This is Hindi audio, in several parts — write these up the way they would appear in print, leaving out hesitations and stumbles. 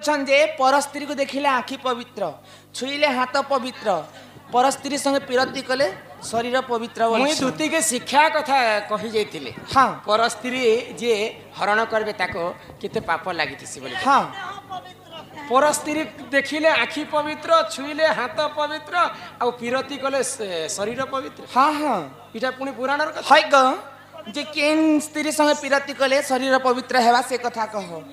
कहछन जे पर स्त्री को देखिले आखि पवित्र छुईले हाथ पवित्र पर स्त्री संगे पिरती कले शरीर पवित्र मुई दुती के शिक्षा कथा कहि जाइतिले हाँ पर स्त्री जे हरण करबे ताको केते पाप लागितिसी बोले हाँ पर स्त्री देखिले आखि पवित्र छुईले हाथ पवित्र आ पिरती कले शरीर पवित्र हाँ हाँ इटा पुनी पुराणर कथा है ग जे केन स्त्री संगे पिरती कले शरीर पवित्र हेबा से कथा कहो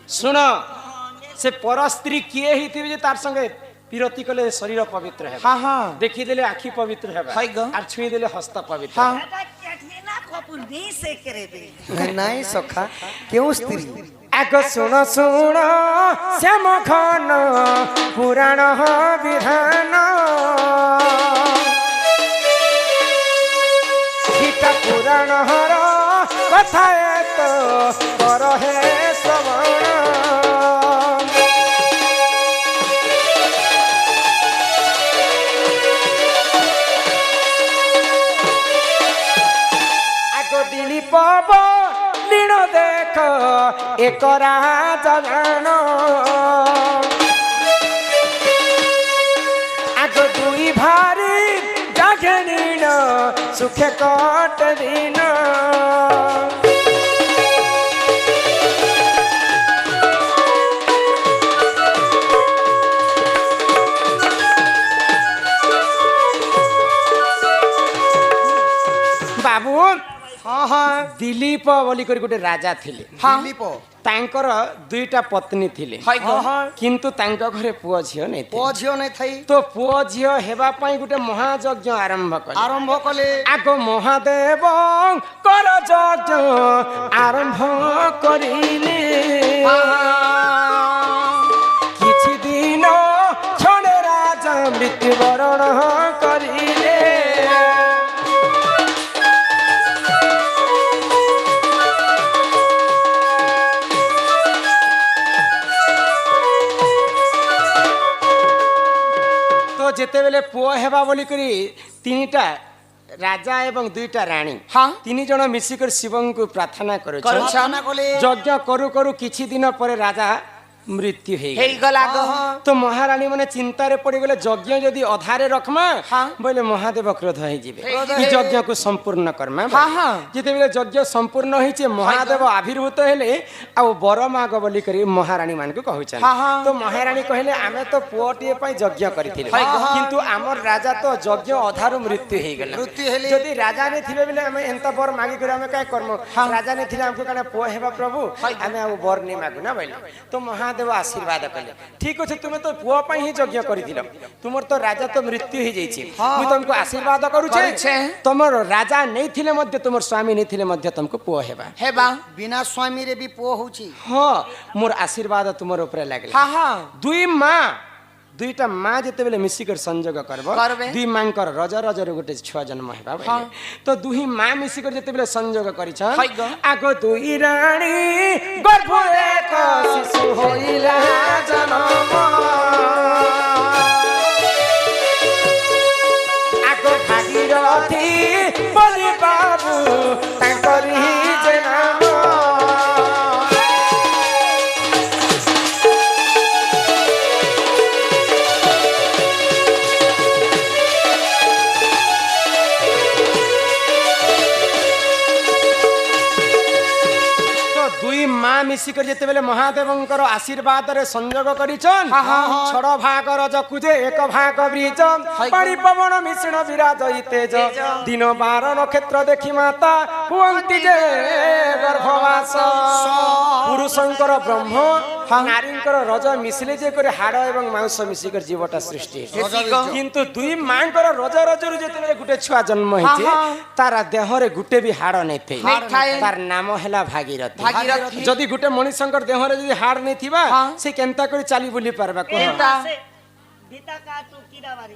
सुन से पर स्त्री किए ही जे तार संगे पिरती कले शरीर पवित्र है हाँ हाँ देखी देले आखि पवित्र है है ग और छुई देले हस्त पवित्र हाँ नहीं सखा क्यों स्त्री आग सुन सुन श्याम घन पुराण विधान गीता पुराण कथा तो कर हे श्रवण आग दिली पब लीण देख एक राजा जान आग दुई भारी जागनीण सुखे कट दिन बाबू हाँ हाँ दिलीप बोली कर गोटे राजा थिले दिलीप तांकर दुईटा पत्नी थिले है ग किंतु तांका घरे पुओ झियो नै पुओ झियो नै थई तो पुओ झियो हेबा पई गोटे महायज्ञ आरंभ कले आगो महादेव कर यज्ञ आरंभ करिले किछि दिन क्षणे राजा मृत्युवरण करिले जेते बेले पुओ हेबा बोली करी तीनटा राजा एवं दुईटा रानी हाँ तीन जन मिसिकर शिवं को प्रार्थना करे कले यज्ञ करू करू किछि दिन पर राजा मृत्यु हे गला ग तो महारानी माने चिंता रे पड़ी गले यज्ञ जदी अधारे रखमा हाँ बोले महादेव क्रोध होई जिवे ई यज्ञ को संपूर्ण करमा हाँ हाँ जेते बेले यज्ञ संपूर्ण होई छे महादेव आविर्भूत हेले आ वर माग बोली करी महारानी मान को कहै छन हाँ हाँ तो महारानी कहले आमे तो पुओटिए पई यज्ञ करिथिले किंतु हमर राजा तो यज्ञ अधारु मृत्यु हेई गेला जदी राजा ने थिबे बेले आमे एंता वर मागी करे आमे काय करमो राजा ने थिले हमको कने पुओ हेबा प्रभु आमे आ वर नै मागु ना बोले तो महादेव आशीर्वाद कले ठीक अछि तुमे तो पुओ पई ही यज्ञ करिथिल तुमर तो राजा तो मृत्यु हे जाई छी मु तुमको आशीर्वाद करू छे तुमर राजा नै थिले मध्य तुमर स्वामी नै थिले मध्य तुमको पुओ हेबा बिना स्वामी रे भी पुओ होची हां मोर आशीर्वाद तुमर ऊपर लागले हाँ हाँ दुई मां दुईटा माँ जेते बेले मिसिकर संयोग करबो दुई मांकर रज रजर गोटे छुआ जन्म हेबा हाँ तो दुही माँ मिसिकर जेते बेले संयोग करिछ आगो दुई रानी गर्भ एक शिशु होइला जन्म आगो भागीरथी बलि बाबू तांकरी जे नाम माँ मिसिकर जेते बेले महादेवंकर आशीर्वाद रे संयोग करिछन छड़ भाग रजकुजे एक भाग ब्रिज पानी पवन मिश्रण विराजई तेज दिन 12 नक्षत्र देखि माता हुअंती जे गर्भवास पुरुषंकर ब्रह्म नारींकर रज मिसले जे करे हाड़ एवं मांस मिसिकर जीवटा सृष्टि किंतु दुई मांकर रज रजरु जेते बेले गुटे छुआ जन्म हिचे तारा देह रे गुटे भी हाड़ नै थे तार नाम हैला भागीरथी जदि गुटे मनुष्यंकर देह रे जदि हाड़ नै थिबा से केनता करी चाली बुली परबा को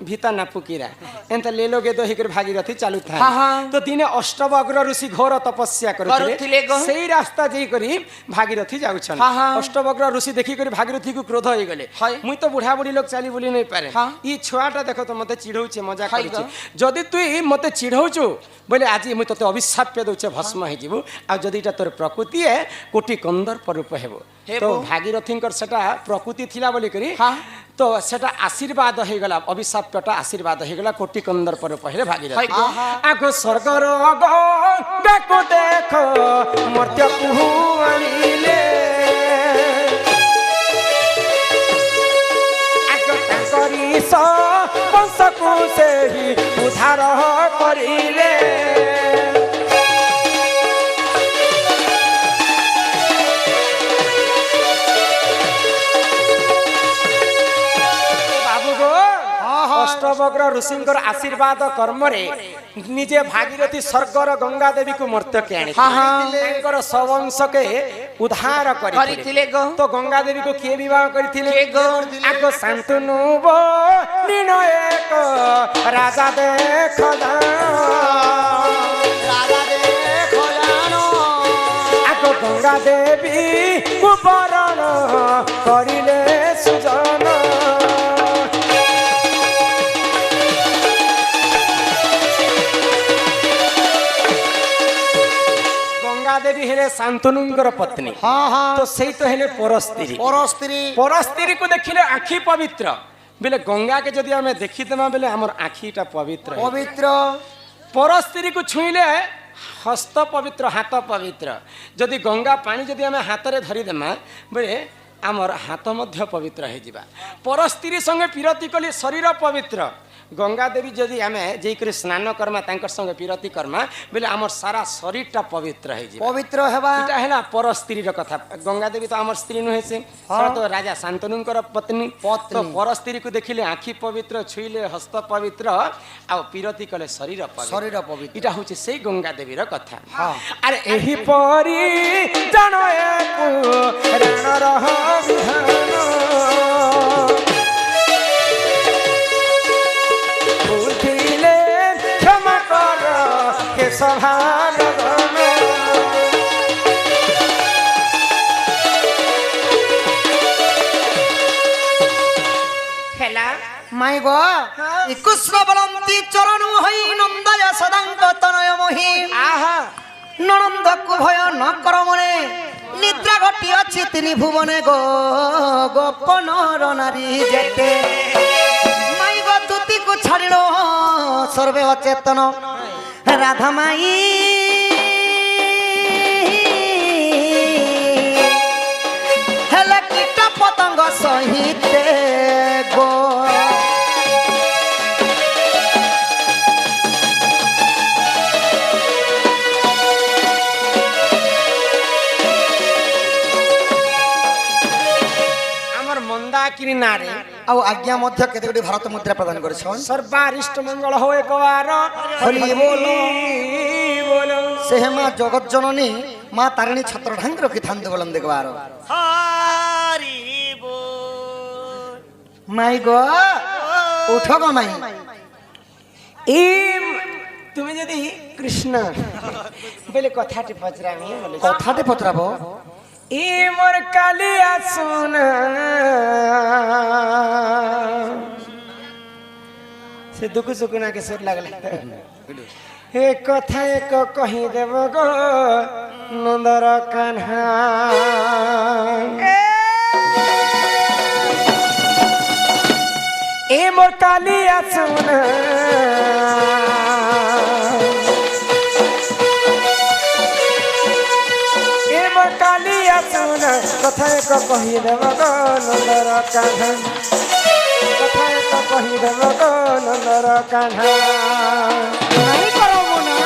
ভিতা না পুকিরা এন্তা লেলোগে তো হিকর ভাগীরথী চালু থাকে হ্যাঁ, হ্যাঁ। তো দিনে অষ্টবগ্র ঋষি ঘোর তপস্যা କରୁଥିଲେ করুଥିଲେ গো। সেই রাস্তা যেই করি ভাগীরথী যাউছন হ্যাঁ, হ্যাঁ। অষ্টবগ্র ঋষি দেখি করি ভাগীরথী কু ক্রোধ হয়ে গলে হয়। মুই তো বুঢ়া বুঢ়ী লোক চালি বুলি নাই পারে হ্যাঁ। ই ছুয়াটা দেখো তো মতে চিড়ৌছে মজা হয় করছে গো। যদি তুই মতে চিড়ৌছু বলে আজি মুই তোতে অভিশাপ দউছে ভস্ম হয়ে যাবু আর যদি এটা তোর প্রকৃতি কোটি কন্দর্প রূপ হেব হেব। তো ভাগীরথীঙ্কর সেটা প্রকৃতি থিলা বলি করি হ্যাঁ। তো সেটা আশীর্বাদ হয়ে গলা অভিশাপটা আশীর্বাদ হয়ে গলা কোটি কন্দর্প রূপ হেলে ভাগীরথী হয় গো। আগ স্বর্গর দেখো দেখো মর্ত্য কুহু আনিলে আগ তাঙ্করি বংশকু সেই উদ্ধার করিলে বাবু গো অষ্টবগ্র ঋষিঙ্কর আশীর্বাদ কর্মরে নিজে ভাগীরথী স্বর্গর গঙ্গা দেবীকে মর্ত্যকে আনি তাঙ্কর সবংশকে উদ্ধার କରିଥିଲେ କରିଥିଲେ গো। তো গঙ্গা দেবীকে কিଏ বিবাহ କରିଥିଲେ କିଏ গো? আগ শান্তনু নির্ণয়ক রাজা দেখ আগ গঙ্গা দেবী কুবরণ করিলে সুজন গঙ্গা দেবী হেলে শান্তনুঙ্কর পত্নী হ্যাঁ হ্যাঁ তো সেই তো হেলে পরস্ত্রী পর স্ত্রী পরস্ত্রীকে দেখিলে আখি পবিত্র বেলে গঙ্গাকে যদি আমি দেখিদেমা বেলে আমার আখিটা পবিত্র হয়ে পবিত্র পরস্ত্রীকে ছুঁইলে হস্ত পবিত্র হাত পবিত্র যদি গঙ্গা পানি যদি আমি হাতরে ধরিদেমা বেলে আমার হাত মধ্য পবিত্র হয়ে যা পরস্ত্রী সঙ্গে পিরতি কলি শরীর পবিত্র গঙ্গা দেবী যদি আমি যেইকরি স্নান কর্মা তাঙ্কর সঙ্গে পিরতি কর্মা বেলে আমার সারা শরীরটা পবিত্র হয়ে যা পবিত্র হেবা এটা হেলা পরস্ত্রীর কথা গঙ্গা দেবী তো আমার স্ত্রী নুহে সে সেটা তো রাজা শান্তনুঙ্কর পত্নী পত্নী। তো পরস্ত্রীকে দেখিলে আখি পবিত্র ছুঁইলে হস্ত পবিত্র আর পিরতি কলে শরীর পবিত্র শরীর পবিত্র এটা হচ্ছে সেই গঙ্গা দেবীর কথা হ্যাঁ। আর এই পরি জান রাণর বিধান বুঝিলে ক্ষমা কর কেশভান খেলা মাই গো কৃষ্ণ বলন্তি চরণ হই নন্দয় সদাঙ্গ তনয় মহি আহা ননন্দকু ভয় ন কর মনে নিদ্রা ঘটি ଅଛି তিনি ভুবনে গো গোপনর নারী যেতে মাই গো তুতিকু ছাড়িল সর্বে অচেতন রাধা মাই হেলে কীট পতঙ্গ সহিতে গো আমার মন্দাকিনী নারী ଆଉ ଆଜ୍ଞା ମଧ୍ୟ କେତେ ଗୁଡ଼ିଏ ଭାରତ ମୁଦ୍ରା ପ୍ରଦାନ କରିଛନ୍ତି সর্বারিষ্ট মঙ্গল হো একবার হরি বল বল ସେ ହେ ମା ଜଗତ ଜନନୀ ମା ତାରିଣୀ ଛତ୍ର ଢାଙ୍ଗି ରଖିଥାନ୍ତି ବୋଲନ୍ତି ଦେଖବାର ମାଇ ଗো ଉଠ ଗো ମାଇ এই তুমি যদি কৃষ্ণ বলে কথাটি পচরামি বলে କଥାଟେ ପଚରାବ ই মোর কালিয়া শুন সে দুঃখ সুকুনা কে সুর লাগলা এ কথা এক কহি দেব গো নন্দর কানহা এ মোর কালিয়া শুন এ মোর কালিয়া শুন কথা এক কহি দেব গো নন্দর কানহা কথা এক কহি দেব গো নন্দর কানহা ନାଇଁ କରବ ନା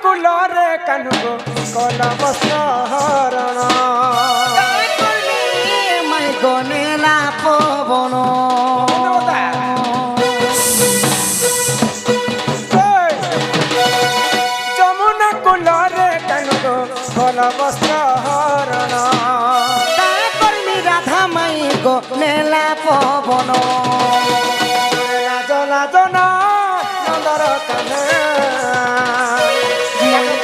କୁଲରେ କାନୁକ କଲ ବସ୍ତ୍ରହରଣ ମାଇ ଗନେଲା ପବନ ଯମୁନା କୁଲରେ କାନୁକ କଲ ବସ୍ତ୍ରହରଣ କର୍ମୀ রাধা মাই গনেলা পবন লাজ লাজনা নন্দর কানে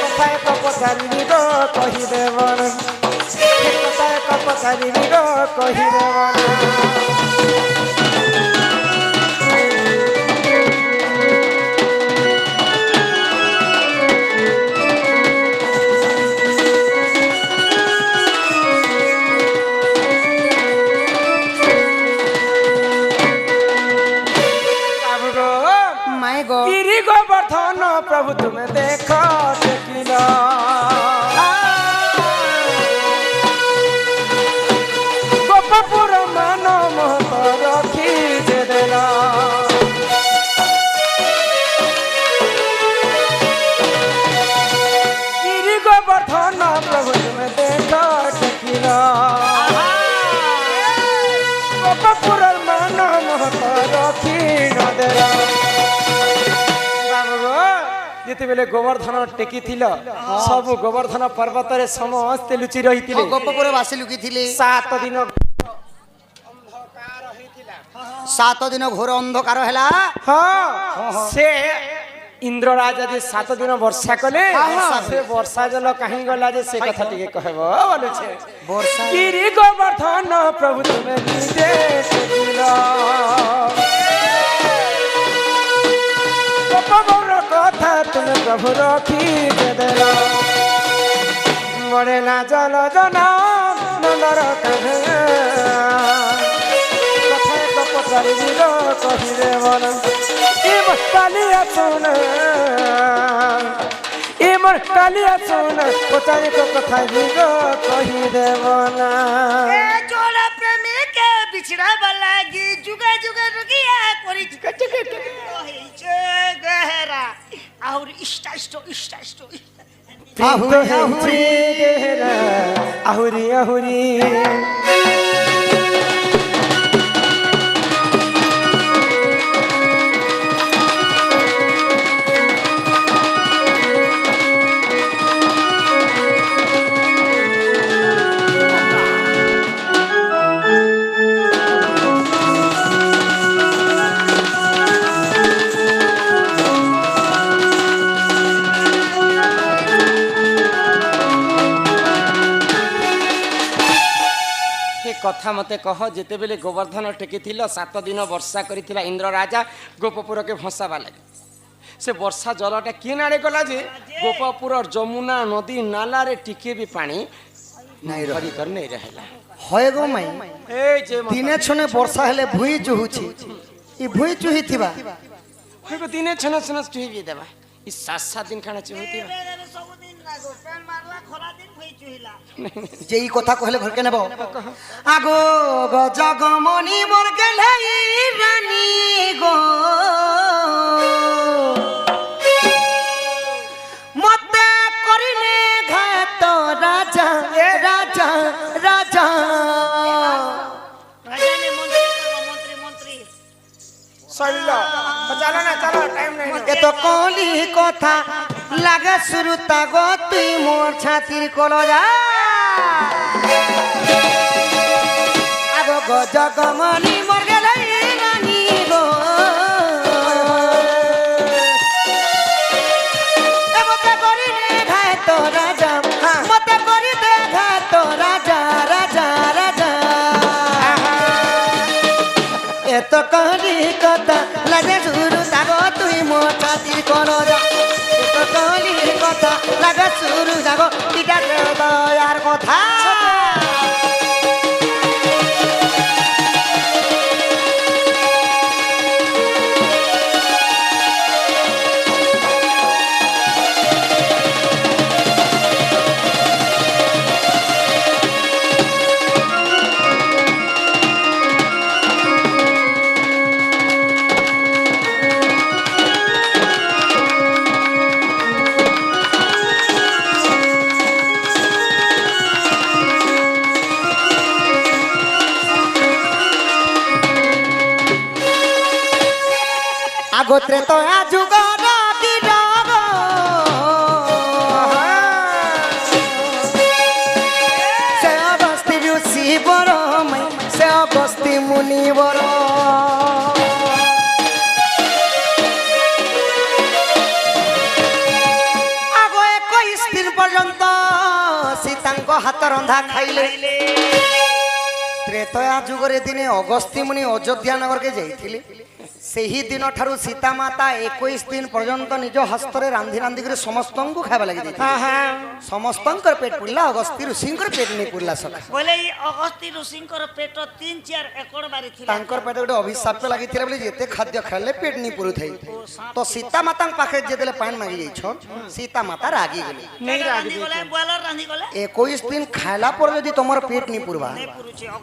কথা এক পচারিবি গো কহিদেবন কথা এক পচারিবি গো কহিদেবন মাই গো गिरी गोवर्धन प्रभु तुम्हें देखो देखिल गोपपुर मान महत रखी जे देला गिरी गोवर्धन प्रभु तुम्हें देखो देखिल गोपपुर मान महत रखी न देला যেতবেলে গোবর্ধন টেকিছিল সবু গোবর্ধন পর্বতরে সমস্তে লুচি রহিଥିଲେ গোপপুরে বাসি লুকিଥିଲେ 7 দিন 7 দিন ঘোর অন্ধকার হেলা হ্যাঁ সে ইন্দ্র রাজা যে 7 দিন বর্ষা কলে সে বর্ষা জল কাহি গলা যে সে কথা টিকে কহব বলছে বর্ষা গিরি গোবর্ধন প্রভু তুমি নিজে দেখিল গোপবর কথা তুমি প্রভু রখি দেল মরে না জল জনা নন্দর কাহে কথা এক পচারিবি গো কহিদেবন ইমর কালিয়া শুন ইমর কালিয়া শুন পচারি কথা গো কহিদেবন जोड़ा प्रेमी के बिछड़ा लागी जुगे जुगे रुकिया कोरी गहरा और इष्टा इष्टो আহুরি আহুরি আহুরি আহুরি কথা মতে কহ যেতেবেলে গোবর্ধন টেকিছিল 7 দিন বর্ষা করিଥିଲା ইন্দ্র রাজা গোপপুরকে ভসাবা লাগে সে বর্ষা জলটা কি নাড়ে গলা যে গোপপুর যমুনা নদী নালারে টিকে বি পানি নাই রহি কর নাই রহিলা হয় গো মাই এই যে দিনে ছনে বর্ষা হেলে ভুই চুহুছি ই ভুই চুহি থিবা হইব দিনে ছন ছন চুহি বি দেবা ই 7 দিন খানা চুহিতিবা যে এই কথা কহলে ঘরকে নেব আগো গো জগমণি মোর গেলাই রানী গো মতে করিলে ঘাত রাজা রাজা রাজা রাজানে মন্ত্রী মন্ত্রী মন্ত্রী চল চলো না চলো টাইম নাই এত কলি কথা লাগে শুরুতা গো তুই মোর ছাতির কলজা আগো গো জগমণি মোর গেলাই রানী গো মতে করিলে ঘাত রাজা মতে করিতে ঘাত রাজা রাজা রাজা এত কলি কথা লাগে শুরুতা গো তুই মোর ছাতির কলজা এত কলি কথা লাগে শুরুতা গো তিটা দয়ার কথা আগোত্রে তো যুগর গিরগ সে অগস্তি ঋষি বড় মাই সে অগস্তি মুনি বড় আগ 21 দিন পর্যন্ত সীতাঙ্ক হাত রন্ধা খাইলে ত্রেতয়া যুগরে দিনে অগস্তি মুনি অযোধ্যা নগরকে যাইଥିଲେ ସେହି ଦିନ ଠାରୁ ସୀତା ମାତା 21 ଦିନ ପର୍ଯ୍ୟନ୍ତ ନିଜ ହସ୍ତରେ ରାନ୍ଧି ରାନ୍ଧି କରି ସମସ୍ତଙ୍କୁ ଖାଇବା ଲାଗି ଦେଇଥିଲେ ସମସ୍ତଙ୍କର ପେଟ ପୁରିଲା ଅଗସ୍ତି ଋଷିଙ୍କର ପେଟ ନେଇ ପୁରିଲା ସକା ବୋଲେ ଏଇ ଅଗସ୍ତି ଋଷିଙ୍କର ପେଟ 3-4 ଏକର ବାରି ଥିଲା ତାଙ୍କର ପେଟ ଗୋଟେ ଅଭିଶାପ ଲାଗିଥିଲା ବୋଲି ଯେତେ ଖାଦ୍ୟ ଖାଇଲେ ପେଟ ନେଇ ପୁରୁଥାଏ ତ ସୀତା ମାତାଙ୍କ ପାଖରେ ଯେତେବେଳେ ପାଣି ମାଗି ଯାଇଛନ୍ ସୀତା ମାତା ରାଗି ଗଲେ ରାନ୍ଧି ଗଲେ ବୋଇଲର ରାନ୍ଧି ଗଲେ 21 ଦିନ ଖାଇଲା ପରେ ଯଦି ତମର ପେଟ ନେଇ ପୁରବା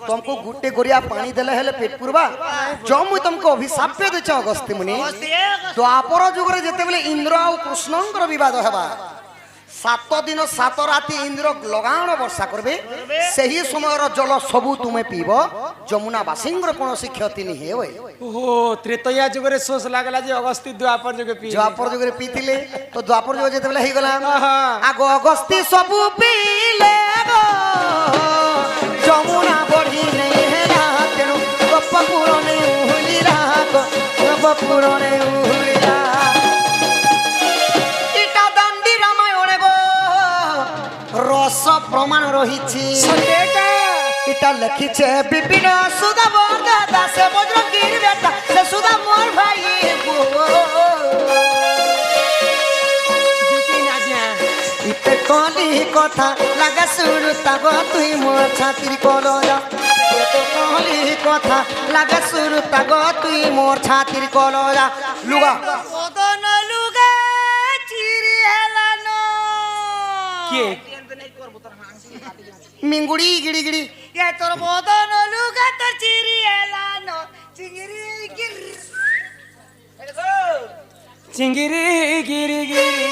ତମକୁ ଗୋଟେ ଗରିଆ ପାଣି ଦେଲେ ହେଲେ ପେଟ ପୁରବା जो मुई तुमको अभिशाप देछ अगस्त्य मुनि द्वापर जुगरे जेतेबेले इंद्र और कृष्णंकर विवाद हेबा 7 दिन 7 राति इंद्र लगाण वर्षा करबे सही समय जल सबु तुमे पीबो जमुना बासिंगर कोनोसी क्षति नहीं हेवे ओहो त्रेतया जुगरे सोच लागला जे अगस्त्य द्वापर जुगे पी द्वापर जुगरे पीतिले तो द्वापर जुग जेतेबेले हे गला आगो अगस्त्य सबु पीले गो जमुना बढ़ी नहीं हेला तेनु गप पुरने उहुलिरा गप पुरने उहुलिरा इटा दंडी रामायणे गो रस प्रमाण रहिछि सतेका इटा लिखिछे विपिन सुदा बरदादा से बज्रगीर बेटा से सुदा मोर भाई गो इते कली कथा लागा सुरता गो तुई मोर छातिर कलजा इते कली कथा लागा सुरता गो तुई मोर छातिर कलजा लुगा বদন লুগা চিরি হেলানো के मिंगुड़ी गिड़ी गिड़ी এ তোর বদন লুগা তোর চিরি হেলানো চিংড়ি গির चिंगिरी गिरी गिरी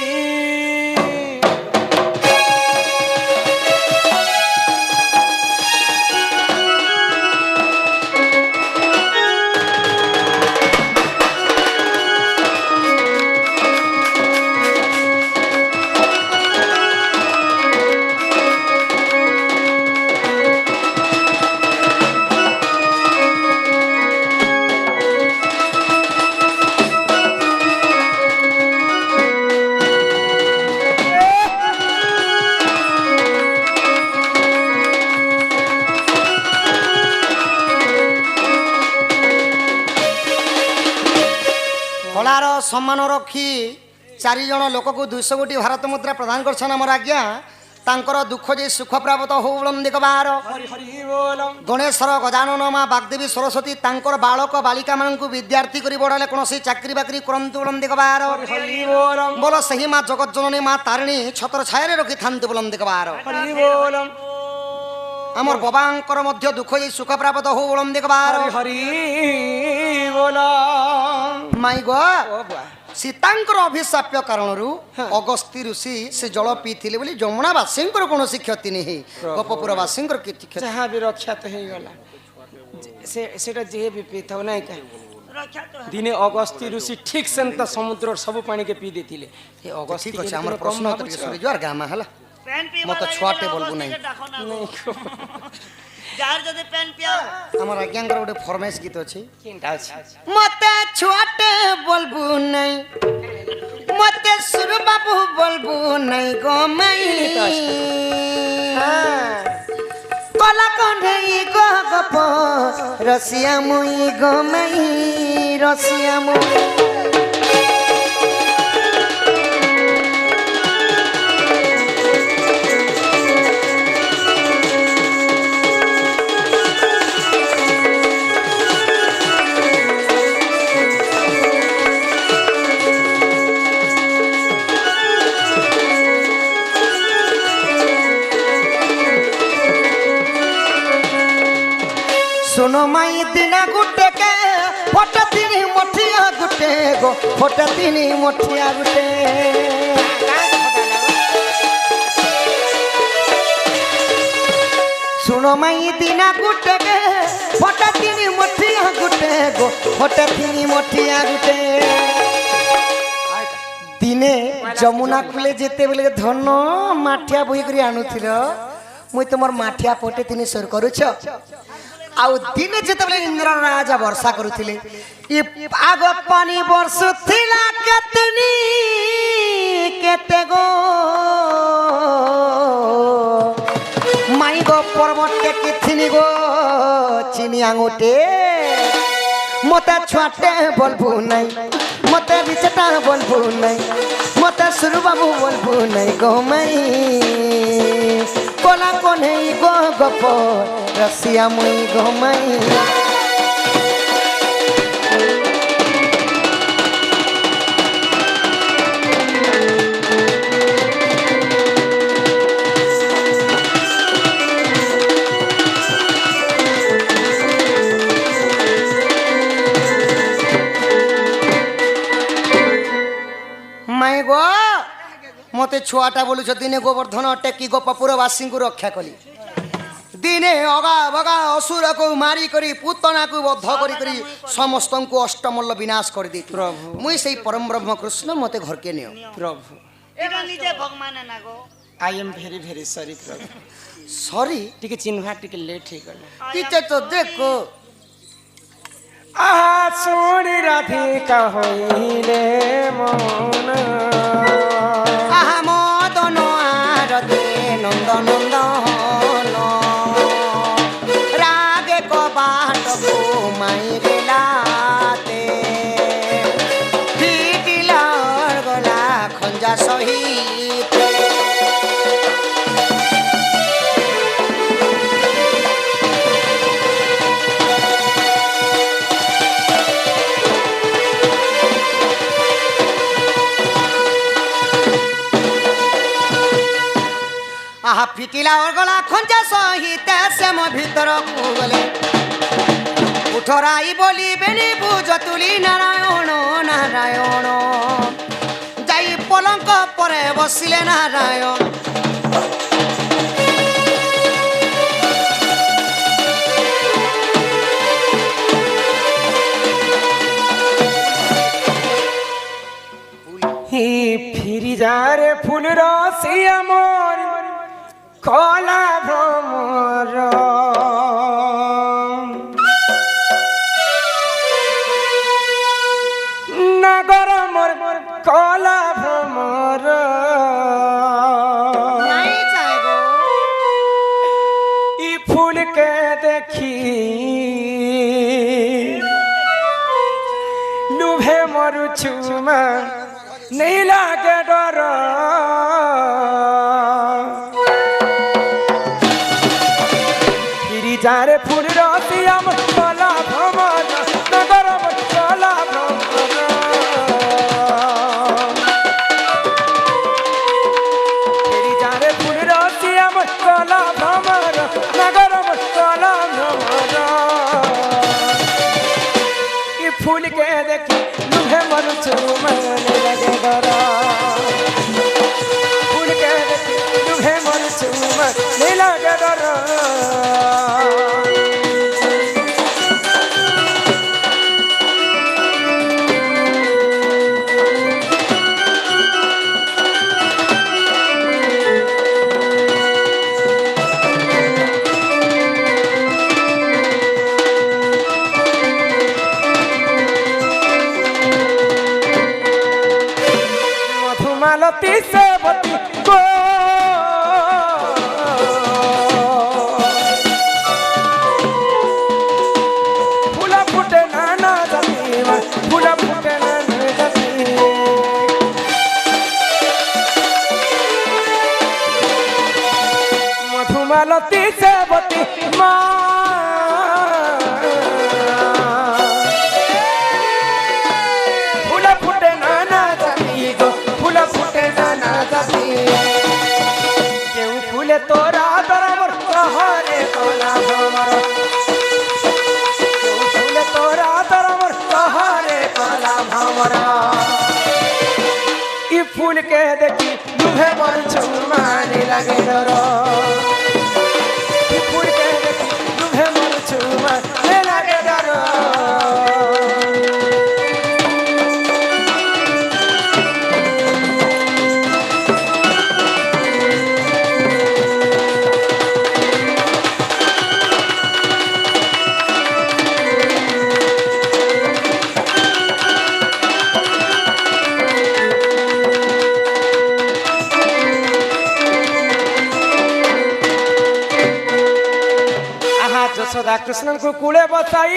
कलार सम्मान रखी 4 जन लोक को 200 कोटी भारत मुद्रा प्रदान करछन हमर आज्ञा तांकर दुख जे सुख प्राप्त हो बोलम देखबार हरि हरि बोल गणेशर गजानन मा बागदेवी सरस्वती तांकर बालक बालिका मानकु विद्यार्थी करी बड़ाले कोनोसी चाकरी बाकरी करंतु बोलम देखबार हरि बोल बोलो सही माँ जगत जननी माँ तारिणी छतर छाया रखी थांतु बोलम देखबार हरि बोल आमर बाबांकर मध्य दुख जे सुख प्राप्त हो बोलम देखबार हरि बोल माई गो ओ बुआ सीतांकर अभिशाप्य कारणरू अगस्त्य ऋषि से जल पीथिले बोली जमुनावासींकर कोनोसी क्षति नहीं गोपपुरवासींकर कीर्ति क्षति जहाँ भी रक्षा तो ही गला सेटा जे भी पीथौ नहीं का রক্ষা তো दिने अगस्त्य ऋषि ठीक से त समुद्र सब पानी के पी देथिले हे अगस्त्य ठीक अछि हमर प्रश्न उत्तर के सरी जोर गामा हला প্যান পিয়া मत छुआटे बोलबु नहीं ডাকো না যার যদি প্যান পিয়া हमर आज्ञांकर गोटे फरमाइश गीत अछि किनटा अछि मते छुआटे बोलबु नहीं मते सुर बाबू बोलबु नहीं गो मई कला कन्हई गो गप रसिया मुई गो मई रसिया मुई सुनो माई दिना गुटे के फोट तीन मोठिया गुटे गो फोट तीन मोठिया गुटे सुनो माई दिना गुटे के फोट तीन मोठिया गुटे गुटे गो हटे थिनी मठिया गुटे दिने जमुना कूले जेते बेले धन माठिया बोही करी आनुथिल मुई तुमर माठिया पटे तिनी सर करूछ आउ दिने जेते बेले इंद्र राजा वर्षा करूथिले ई आग पानी बरसुथिला केतनी केते गो माई गो पर्वत के किथिनी गो चिनी आंगुटे मते छुआटे बोलबू नहीं मते बिचटा बोलबू नहीं मते सुरु बाबू बोलबू नहीं गो मई कोला कोने गो गप रसिया मुई गो मई माई गो मते छुआटा बोलुछ दिने गोवर्धन टेकी गोपपुरवासी को रक्षा कली दिने अगा बगा असुर को मारी करी पुतना को बद्ध करी करी समस्त को अष्टमल्ल विनाश कर दी प्रभु मुई सही परम ब्रह्म कृष्ण मते घर के नियो प्रभु এটা নিজে ভগবান না গো I am very very sorry प्रभु सॉरी टिके चिन्हा टिके लेट हे गले तीते तो देखो आहा सुनी राधिका होइले मन आहा मदन आरते नंद नंदन रागे को बाट को माई बेलाते फिटिला गला खंजा सहित आहा फिटिला और गला खंजा सहित से मो भीतर को गले उठराई बोली बेनी बुझ तुली नारायण नारायण जाई पलंक परे बसिले नारायण ही फिरी जा रे फूल रसिया मोर कला भ्रमर नगर मोर कला भ्रमर नहीं जाएगो ई फूल के देखी लुभे मरु छुमा नहीं लागे डर फिरी जा रे फूल रसिया मोर कला भ्रमर नगर मोर कला भ्रमर फिरी जा रे फूल रसिया मोर कला भ्रमर नगर मोर कला भ्रमर ई फूल के देखी लुहे मरु छुमा नहीं लगे डर फूल के देखी लुहे मरु छुमा नहीं लगे डर मधुमालती सेवती को फूला फूटे नाना जाती फूला फूटे नाना जाती मधुमालती सेवती माँ फूला फूटे नाना जाती गो फूला फूटे नाना जाती केहू फूले तोरा बराबर कहरे कोला भमर केहू फूले तोरा बराबर कहरे कोला भमर ई फूल के देखी लुहे मन छुमाने लगे डर ई फूल के देखी लुहे मन छुमाने लगे डर ଯଶୋଦା କୃଷ୍ଣଙ୍କୁ କୂଳେ ବସାଇ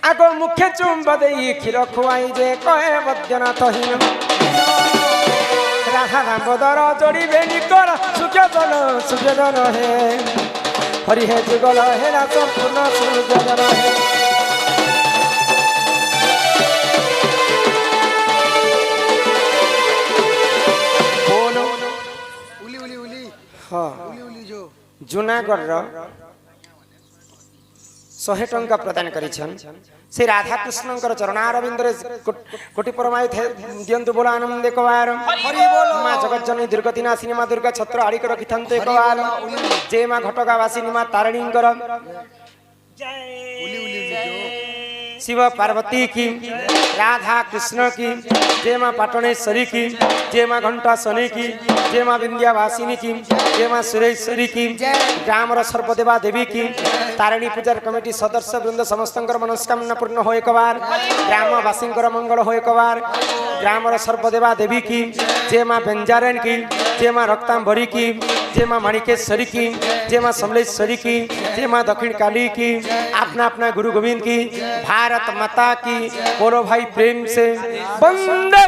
ଆଗ ମୁଖେ ଚୁମ୍ବ ଦେଇ କ୍ଷୀର ଖୁଆଇ ଯେ କହେ ବୈଦ୍ୟନାଥ ହୀନ ରାଧା ଦାମୋଦର ଯୋଡ଼ିବେ ନିକର ସୁଯୋଜନ ହେ ହରି ହେ ଯୁଗଳ ହେ ନା ସମ୍ପୂର୍ଣ୍ଣ ସୁଯୋଜନ ହେ ଜୁନାଗଡ଼ର 100 ଟଙ୍କା ପ୍ରଦାନ କରିଛନ୍ ସେ ରାଧାକୃଷ୍ଣଙ୍କର ଚରଣାରବିନ୍ଦରେ କୋଟି ପରମାୟୁ ଦିଅନ୍ତୁ ବୋଲ ଆନନ୍ଦ ଏକବାର ମା ଜଗଜ୍ଜନୀ ଦୁର୍ଗତି ନାଶିନୀ ମା ଦୁର୍ଗା ଛତ୍ର ଆଡ଼ିକି ରଖିଥାନ୍ତୁ ଏକବାର ଯେ ମା ଘଟଗା ବାସିନୀ ମା ତାରିଣୀଙ୍କର शिव पार्वती की राधा कृष्ण की जय माँ पाटनेश्वरी की जय माँ घंटा सनी की जय माँ विंध्यावासिनी की जय माँ सुरेश्वरी की ग्रामर सर्वदेवा देवी की तारिणी पूजार कमिटी सदस्य वृंद समस्त मनस्कामना पूर्ण हो एक बार ग्रामवासी मंगल हो एक बार ग्रामर सर्वदेवा देवी की जय माँ बेंजारन की जय माँ रक्तांबरी की जय माँ माणिकेश्वरी की जय माँ समलेश्वरी की जय माँ दक्षिण काली की अपना अपना गुरु गोविंद की भारत माता की बोलो भाई प्रेम से वंदे